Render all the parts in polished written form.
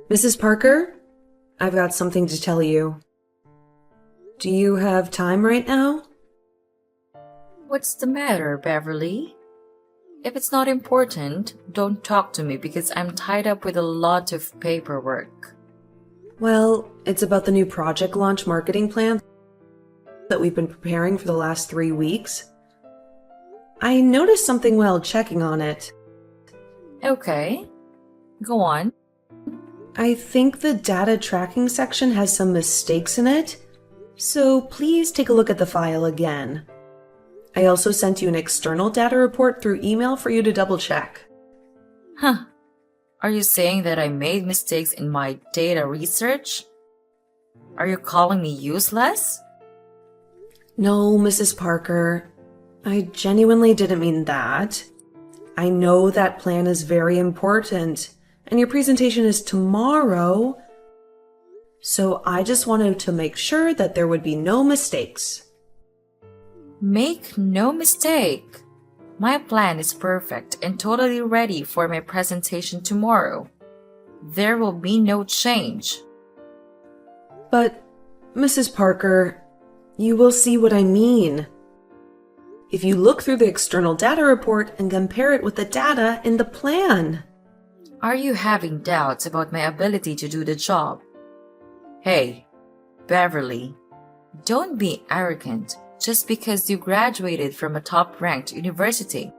Mrs. Parker, I've got something to tell you. Do you have time right now? What's the matter, Beverly? If it's not important, don't talk to me because I'm tied up with a lot of paperwork. Well, it's about the new project launch marketing plan that we've been preparing for the last 3 weeks. I noticed something while checking on it. Okay, go on. I think the data tracking section has some mistakes in it, so please take a look at the file again. I also sent you an external data report through email for you to double check. Huh. Are you saying that I made mistakes in my data research? Are you calling me useless? No, Mrs. Parker. I genuinely didn't mean that. I know that plan is very important, and your presentation is tomorrow, so I just wanted to make sure that there would be no mistakes. Make no mistake. My plan is perfect and totally ready for my presentation tomorrow. There will be no change. But, Mrs. Parker, you will see what I mean. If you look through the external data report and compare it with the data in the plan. Are you having doubts about my ability to do the job? Hey, Beverly, don't be arrogant just because you graduated from a top-ranked university.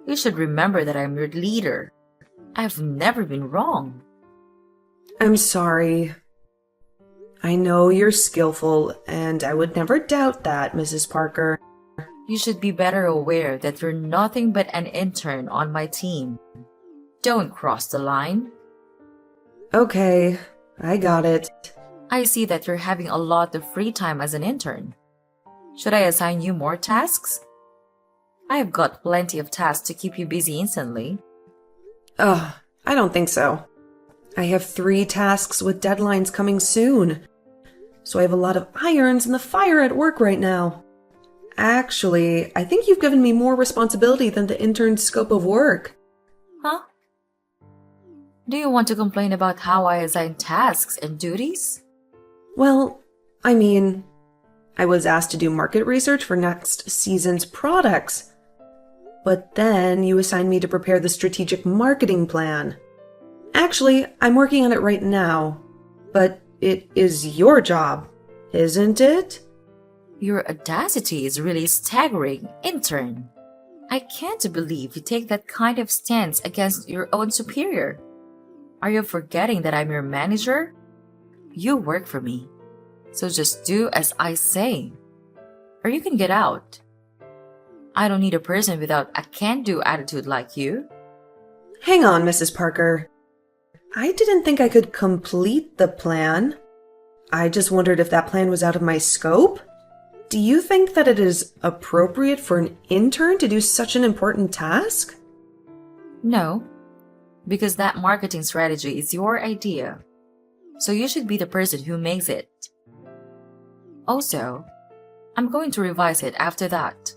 You should remember that I'm your leader. I've never been wrong. I'm sorry. I know you're skillful, and I would never doubt that, Mrs. Parker. You should be better aware that you're nothing but an intern on my team. Don't cross the line. Okay, I got it. I see that you're having a lot of free time as an intern. Should I assign you more tasks? I've got plenty of tasks to keep you busy instantly. Ugh, I don't think so. I have 3 tasks with deadlines coming soon, so I have a lot of irons in the fire at work right now. Actually, I think you've given me more responsibility than the intern's scope of work. Huh? Do you want to complain about how I assign tasks and duties? Well, I mean, I was asked to do market research for next season's products, but then you assigned me to prepare the strategic marketing plan. Actually, I'm working on it right now, but it is your job, isn't it? Your audacity is really staggering, intern. I can't believe you take that kind of stance against your own superior. Are you forgetting that I'm your manager? You work for me, so just do as I say, or you can get out. I don't need a person without a can-do attitude like you. Hang on, Mrs. Parker. I didn't think I could complete the plan. I just wondered if that plan was out of my scope. Do you think that it is appropriate for an intern to do such an important task? No, because that marketing strategy is your idea, so you should be the person who makes it. Also, I'm going to revise it after that.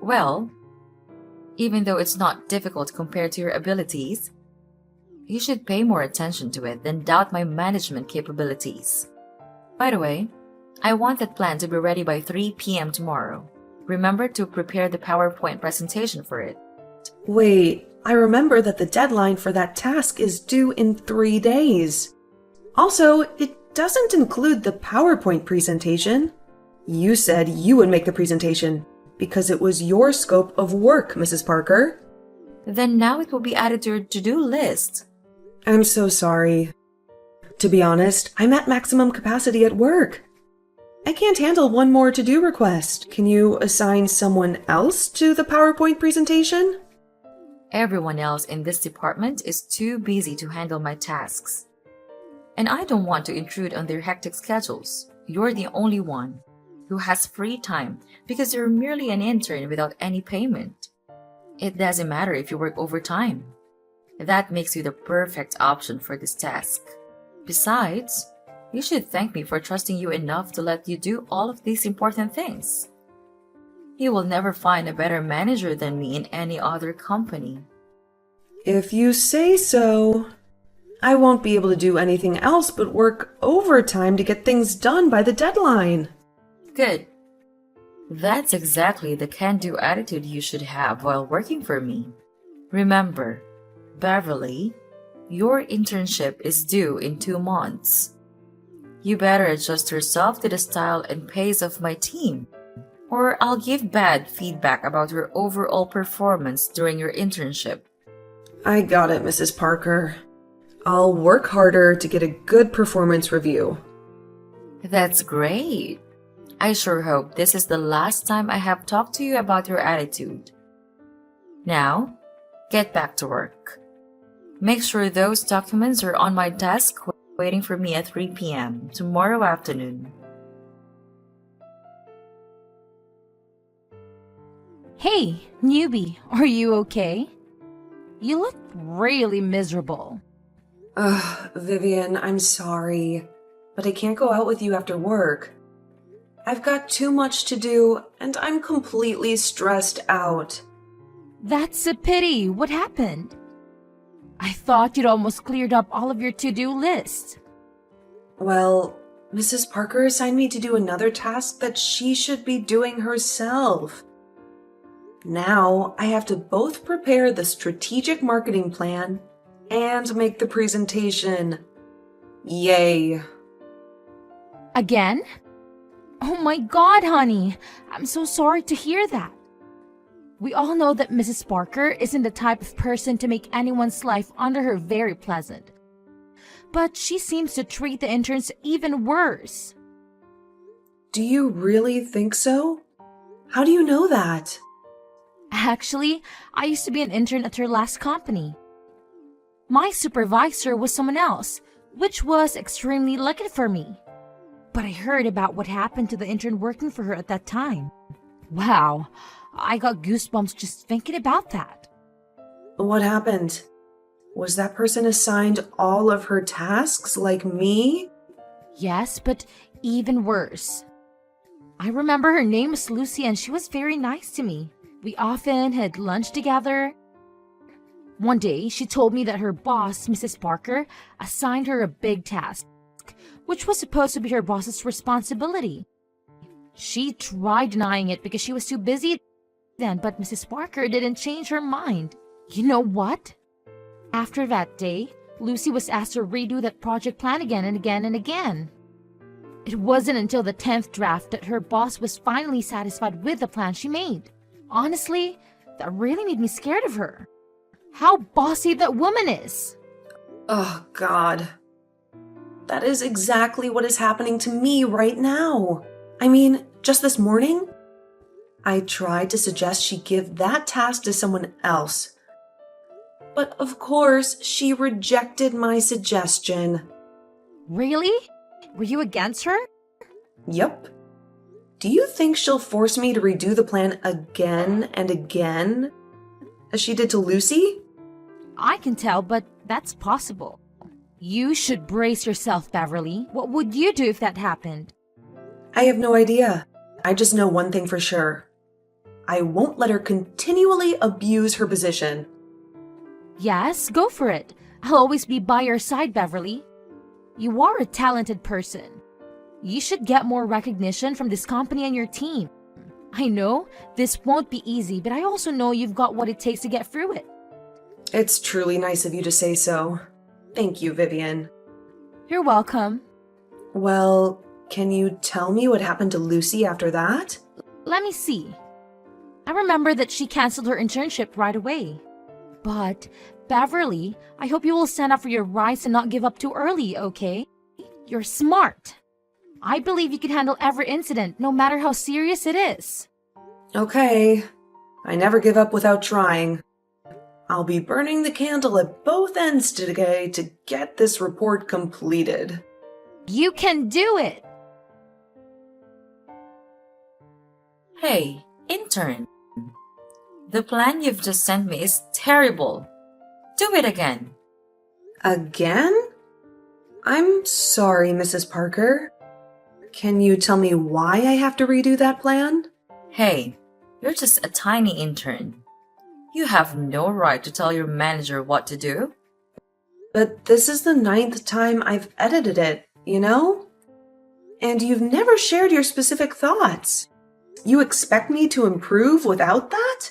Well, even though it's not difficult compared to your abilities, you should pay more attention to it than doubt my management capabilities. By the way, I want that plan to be ready by 3 p.m. tomorrow. Remember to prepare the PowerPoint presentation for it. Wait, I remember that the deadline for that task is due in 3 days. Also, it doesn't include the PowerPoint presentation. You said you would make the presentation because it was your scope of work, Mrs. Parker. Then now it will be added to your to-do list. I'm so sorry. To be honest, I'm at maximum capacity at work. I can't handle one more to-do request. Can you assign someone else to the PowerPoint presentation? Everyone else in this department is too busy to handle my tasks. And I don't want to intrude on their hectic schedules. You're the only one who has free time because you're merely an intern without any payment. It doesn't matter if you work overtime. That makes you the perfect option for this task. Besides, you should thank me for trusting you enough to let you do all of these important things. You will never find a better manager than me in any other company. If you say so. I won't be able to do anything else but work overtime to get things done by the deadline. Good. That's exactly the can-do attitude you should have while working for me. Remember, Beverly, your internship is due in 2 months. You better adjust yourself to the style and pace of my team, or I'll give bad feedback about your overall performance during your internship. I got it, Mrs. Parker. I'll work harder to get a good performance review. That's great. I sure hope this is the last time I have talked to you about your attitude. Now, get back to work. Make sure those documents are on my desk waiting for me at 3 p.m. tomorrow afternoon. Hey, newbie, are you okay? You look really miserable. Ugh, Vivian, I'm sorry, but I can't go out with you after work. I've got too much to do, and I'm completely stressed out. That's a pity. What happened? I thought you'd almost cleared up all of your to-do list. Well, Mrs. Parker assigned me to do another task that she should be doing herself. Now, I have to both prepare the strategic marketing plan and make the presentation. Yay. Again? Oh my God, honey. I'm so sorry to hear that. We all know that Mrs. Parker isn't the type of person to make anyone's life under her very pleasant. But she seems to treat the interns even worse. Do you really think so? How do you know that? Actually, I used to be an intern at her last company. My supervisor was someone else, which was extremely lucky for me. But I heard about what happened to the intern working for her at that time. Wow, I got goosebumps just thinking about that. What happened? Was that person assigned all of her tasks like me? Yes, but even worse. I remember her name was Lucy and she was very nice to me. We often had lunch together. One day, she told me that her boss, Mrs. Parker, assigned her a big task, which was supposed to be her boss's responsibility. She tried denying it because she was too busy then, but Mrs. Parker didn't change her mind. You know what? After that day, Lucy was asked to redo that project plan again and again and again. It wasn't until the 10th draft that her boss was finally satisfied with the plan she made. Honestly, that really made me scared of her. How bossy that woman is! Oh, God. That is exactly what is happening to me right now. I mean, just this morning, I tried to suggest she give that task to someone else. But of course, she rejected my suggestion. Really? Were you against her? Yep. Do you think she'll force me to redo the plan again and again, as she did to Lucy? I can tell, but that's possible. You should brace yourself, Beverly. What would you do if that happened? I have no idea. I just know one thing for sure. I won't let her continually abuse her position. Yes, go for it. I'll always be by your side, Beverly. You are a talented person. You should get more recognition from this company and your team. I know this won't be easy, but I also know you've got what it takes to get through it. It's truly nice of you to say so. Thank you, Vivian. You're welcome. Well, can you tell me what happened to Lucy after that? Let me see. I remember that she canceled her internship right away. But, Beverly, I hope you will stand up for your rights and not give up too early, okay? You're smart. I believe you can handle every incident, no matter how serious it is. Okay. I never give up without trying. I'll be burning the candle at both ends today to get this report completed. You can do it! Hey, intern. The plan you've just sent me is terrible. Do it again. Again? I'm sorry, Mrs. Parker. Can you tell me why I have to redo that plan? Hey, you're just a tiny intern. You have no right to tell your manager what to do. But this is the 9th time I've edited it, you know? And you've never shared your specific thoughts. You expect me to improve without that?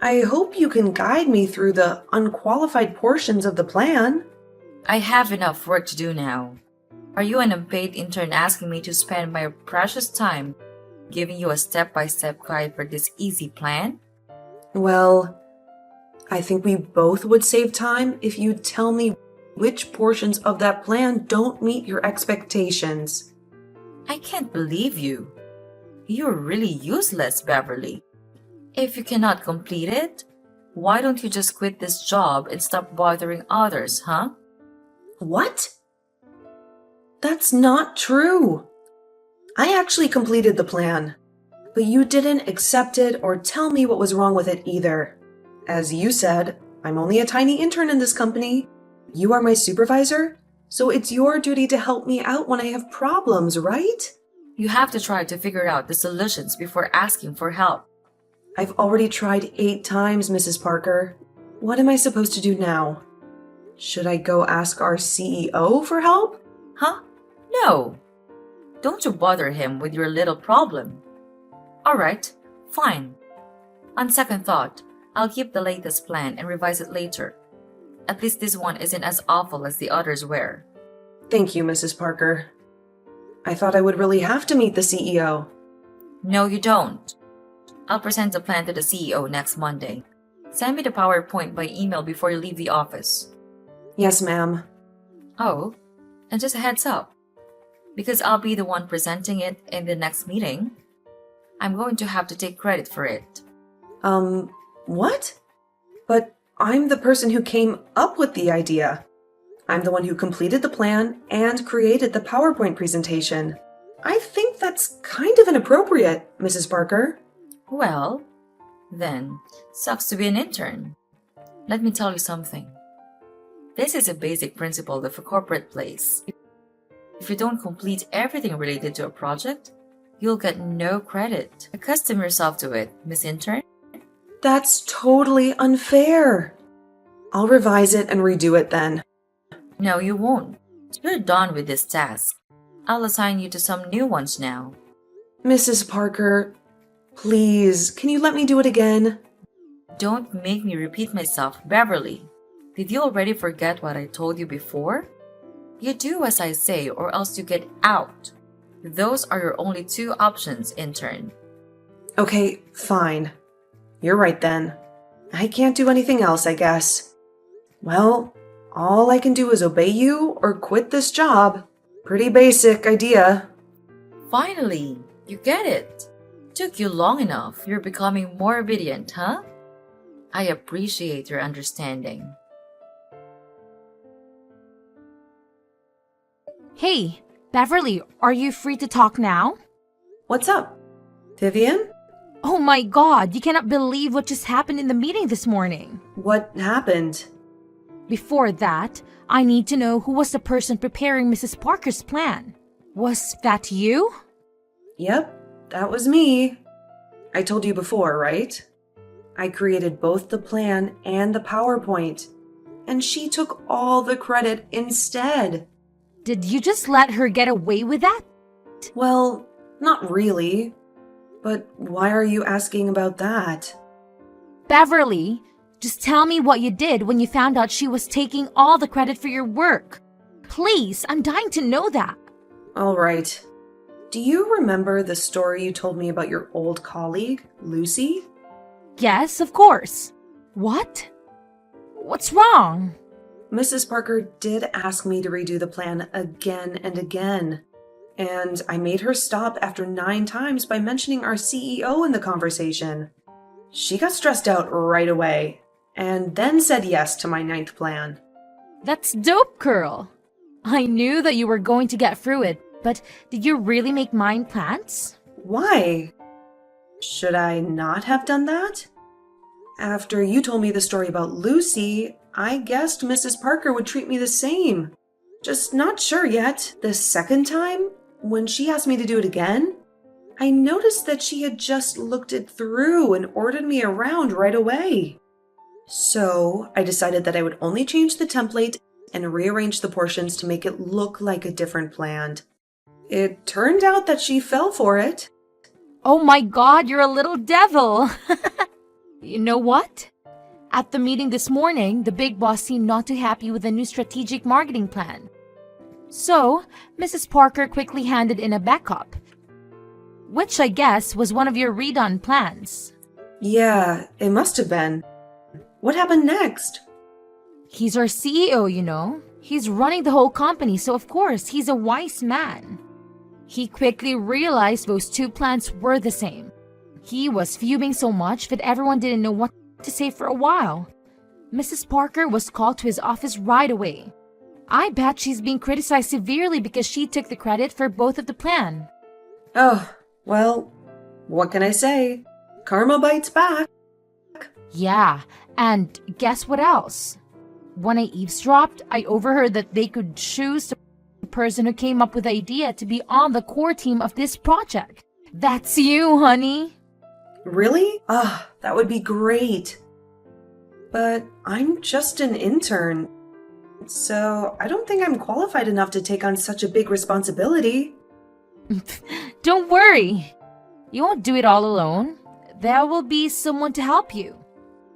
I hope you can guide me through the unqualified portions of the plan. I have enough work to do now. Are you an unpaid intern asking me to spend my precious time giving you a step-by-step guide for this easy plan? Well, I think we both would save time if you'd tell me which portions of that plan don't meet your expectations. I can't believe you. You're really useless, Beverly. If you cannot complete it, why don't you just quit this job and stop bothering others, huh? What? That's not true. I actually completed the plan, but you didn't accept it or tell me what was wrong with it either. As you said, I'm only a tiny intern in this company. You are my supervisor, so it's your duty to help me out when I have problems, right? You have to try to figure out the solutions before asking for help. I've already tried 8 times, Mrs. Parker. What am I supposed to do now? Should I go ask our CEO for help? Huh? No. Don't you bother him with your little problem. All right, fine. On second thought, I'll keep the latest plan and revise it later. At least this one isn't as awful as the others were. Thank you, Mrs. Parker. I thought I would really have to meet the CEO. No, you don't. I'll present the plan to the CEO next Monday. Send me the PowerPoint by email before you leave the office. Yes, ma'am. Oh, and just a heads up. Because I'll be the one presenting it in the next meeting, I'm going to have to take credit for it. What? But I'm the person who came up with the idea. I'm the one who completed the plan and created the PowerPoint presentation. I think that's kind of inappropriate, Mrs. Parker. Well, then, sucks to be an intern. Let me tell you something. This is a basic principle of a corporate place. If you don't complete everything related to a project, you'll get no credit. Accustom yourself to it, Miss Intern. That's totally unfair. I'll revise it and redo it then. No, you won't. You're done with this task. I'll assign you to some new ones now. Mrs. Parker, please, can you let me do it again? Don't make me repeat myself, Beverly. Did you already forget what I told you before? You do as I say or else you get out. Those are your only 2 options, intern. Okay, fine. You're right then. I can't do anything else, I guess. Well, all I can do is obey you or quit this job. Pretty basic idea. Finally, you get it. Took you long enough. You're becoming more obedient, huh? I appreciate your understanding. Hey, Beverly, are you free to talk now? What's up? Vivian? Oh my god, you cannot believe what just happened in the meeting this morning. What happened? Before that, I need to know who was the person preparing Mrs. Parker's plan. Was that you? Yep, that was me. I told you before, right? I created both the plan and the PowerPoint, and she took all the credit instead. Did you just let her get away with that? Well, not really. But why are you asking about that? Beverly, just tell me what you did when you found out she was taking all the credit for your work. Please, I'm dying to know that. All right. Do you remember the story you told me about your old colleague, Lucy? Yes, of course. What? What's wrong? Mrs. Parker did ask me to redo the plan again and again. And I made her stop after 9 times by mentioning our CEO in the conversation. She got stressed out right away, and then said yes to my 9th plan. That's dope, girl. I knew that you were going to get through it, but did you really make mind plans? Why? Should I not have done that? After you told me the story about Lucy, I guessed Mrs. Parker would treat me the same. Just not sure yet. The second time, when she asked me to do it again, I noticed that she had just looked it through and ordered me around right away. So I decided that I would only change the template and rearranged the portions to make it look like a different plant. It turned out that she fell for it. Oh my god, you're a little devil! You know what? At the meeting this morning, the big boss seemed not too happy with the new strategic marketing plan. So, Mrs. Parker quickly handed in a backup, which I guess was one of your redone plans. Yeah, it must have been. What happened next? He's our CEO, you know. He's running the whole company, so of course, he's a wise man. He quickly realized those two plans were the same. He was fuming so much that everyone didn't know what to say for a while. Mrs. Parker was called to his office right away. I bet she's being criticized severely because she took the credit for both of the plan. Oh, well, what can I say? Karma bites back. Yeah, and guess what else? When I eavesdropped, I overheard that they could choose the person who came up with the idea to be on the core team of this project. That's you, honey. Really? That would be great. But I'm just an intern, so I don't think I'm qualified enough to take on such a big responsibility. Don't worry. You won't do it all alone. There will be someone to help you.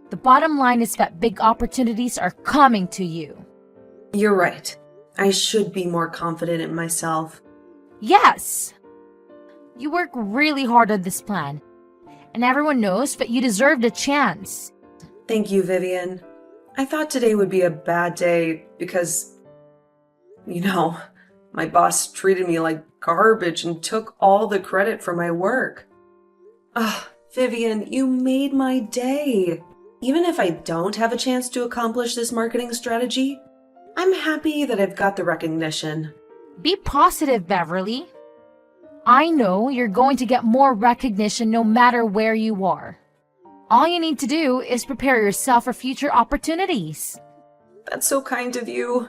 The bottom line is that big opportunities are coming to you. You're right. I should be more confident in myself. Yes! You work really hard on this plan, and everyone knows that you deserve the chance. Thank you, Vivian. I thought today would be a bad day because, my boss treated me like garbage and took all the credit for my work. Vivian, you made my day. Even if I don't have a chance to accomplish this marketing strategy, I'm happy that I've got the recognition. Be positive, Beverly. I know you're going to get more recognition no matter where you are. All you need to do is prepare yourself for future opportunities. That's so kind of you.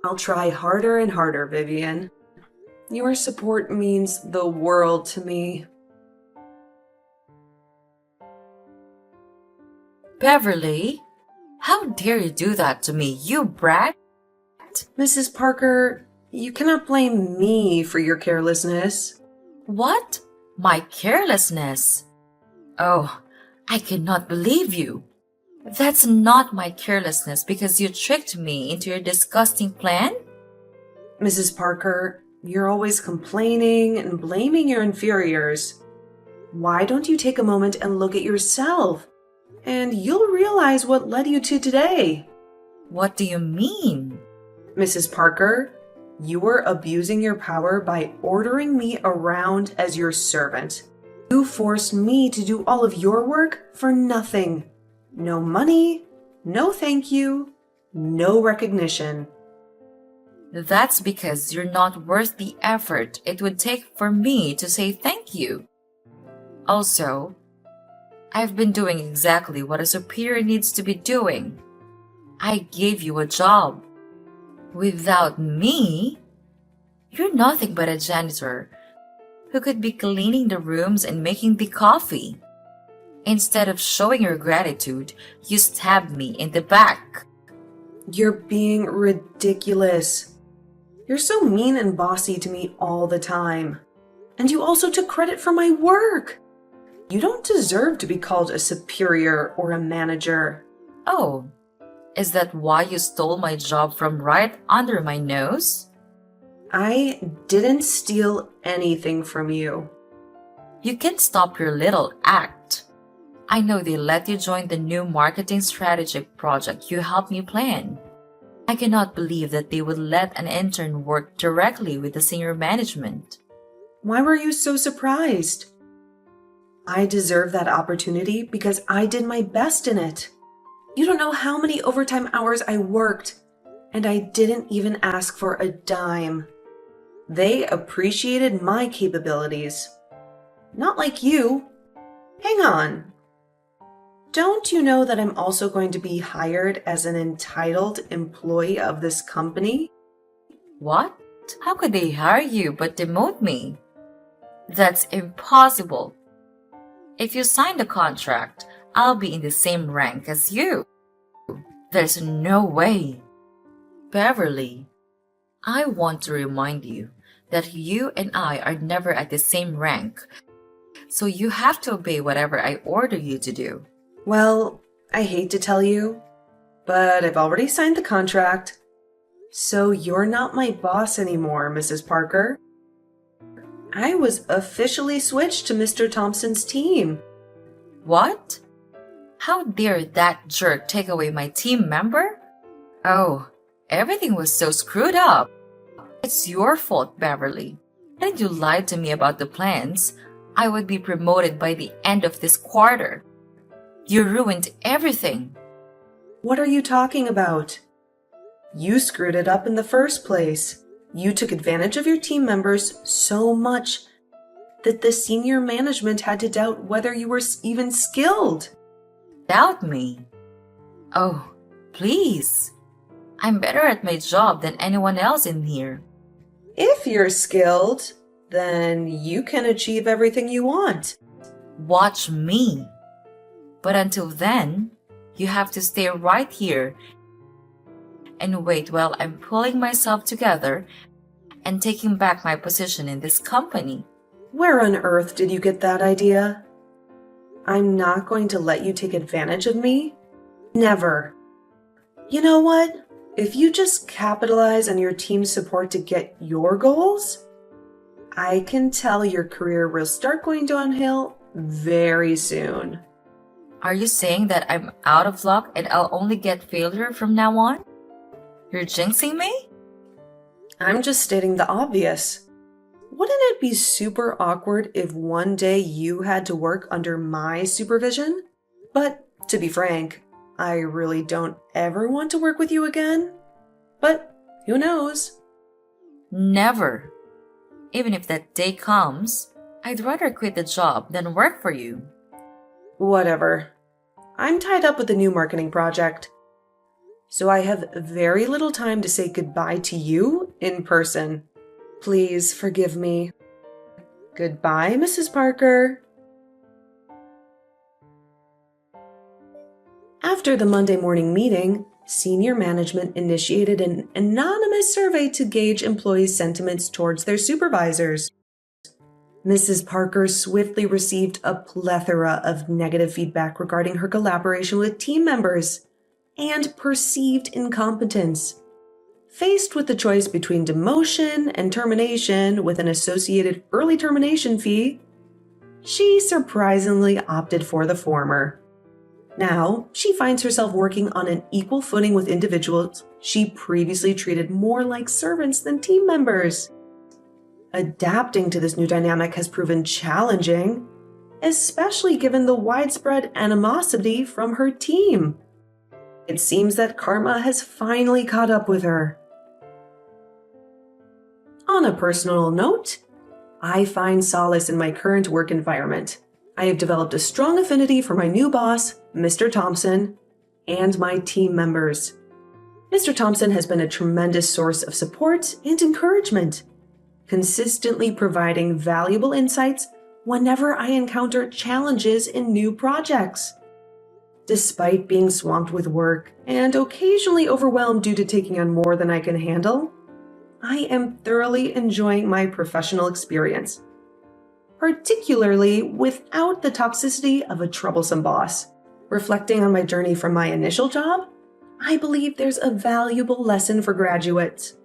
I'll try harder and harder, Vivian. Your support means the world to me. Beverly, how dare you do that to me, you brat? Mrs. Parker, you cannot blame me for your carelessness. What? My carelessness? Oh, I cannot believe you. That's not my carelessness because you tricked me into your disgusting plan? Mrs. Parker, you're always complaining and blaming your inferiors. Why don't you take a moment and look at yourself? And you'll realize what led you to today. What do you mean? Mrs. Parker, you were abusing your power by ordering me around as your servant. You forced me to do all of your work for nothing. No money, no thank you, no recognition. That's because you're not worth the effort it would take for me to say thank you. Also, I've been doing exactly what a superior needs to be doing. I gave you a job. Without me, you're nothing but a janitor who could be cleaning the rooms and making the coffee. Instead of showing your gratitude, you stabbed me in the back. You're being ridiculous. You're so mean and bossy to me all the time. And you also took credit for my work. You don't deserve to be called a superior or a manager. Oh, is that why you stole my job from right under my nose? I didn't steal anything from you. You can stop your little act. I know they let you join the new marketing strategic project you helped me plan. I cannot believe that they would let an intern work directly with the senior management. Why were you so surprised? I deserve that opportunity because I did my best in it. You don't know how many overtime hours I worked, and I didn't even ask for a dime. They appreciated my capabilities. Not like you. Hang on. Don't you know that I'm also going to be hired as an entitled employee of this company? What? How could they hire you but demote me? That's impossible. If you sign the contract, I'll be in the same rank as you. There's no way. Beverly, I want to remind you that you and I are never at the same rank, so you have to obey whatever I order you to do. Well, I hate to tell you, but I've already signed the contract. So you're not my boss anymore, Mrs. Parker. I was officially switched to Mr. Thompson's team. What? How dare that jerk take away my team member? Oh, everything was so screwed up. It's your fault, Beverly. And you lied to me about the plans. I would be promoted by the end of this quarter. You ruined everything. What are you talking about? You screwed it up in the first place. You took advantage of your team members so much that the senior management had to doubt whether you were even skilled. Doubt me? Oh, please. I'm better at my job than anyone else in here. If you're skilled, then you can achieve everything you want. Watch me. But until then, you have to stay right here and wait while I'm pulling myself together and taking back my position in this company. Where on earth did you get that idea? I'm not going to let you take advantage of me. Never. You know what? If you just capitalize on your team's support to get your goals, I can tell your career will start going downhill very soon. Are you saying that I'm out of luck and I'll only get failure from now on? You're jinxing me? I'm just stating the obvious. Wouldn't it be super awkward if one day you had to work under my supervision? But to be frank, I really don't ever want to work with you again. But who knows? Never. Even if that day comes, I'd rather quit the job than work for you. Whatever. I'm tied up with a new marketing project. So I have very little time to say goodbye to you in person. Please forgive me. Goodbye, Mrs. Parker. After the Monday morning meeting, senior management initiated an anonymous survey to gauge employees' sentiments towards their supervisors. Mrs. Parker swiftly received a plethora of negative feedback regarding her collaboration with team members and perceived incompetence. Faced with the choice between demotion and termination with an associated early termination fee, she surprisingly opted for the former. Now, she finds herself working on an equal footing with individuals she previously treated more like servants than team members. Adapting to this new dynamic has proven challenging, especially given the widespread animosity from her team. It seems that karma has finally caught up with her. On a personal note, I find solace in my current work environment. I have developed a strong affinity for my new boss, Mr. Thompson, and my team members. Mr. Thompson has been a tremendous source of support and encouragement, consistently providing valuable insights whenever I encounter challenges in new projects. Despite being swamped with work and occasionally overwhelmed due to taking on more than I can handle, I am thoroughly enjoying my professional experience, particularly without the toxicity of a troublesome boss. Reflecting on my journey from my initial job, I believe there's a valuable lesson for graduates.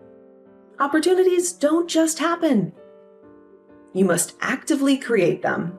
Opportunities don't just happen. You must actively create them.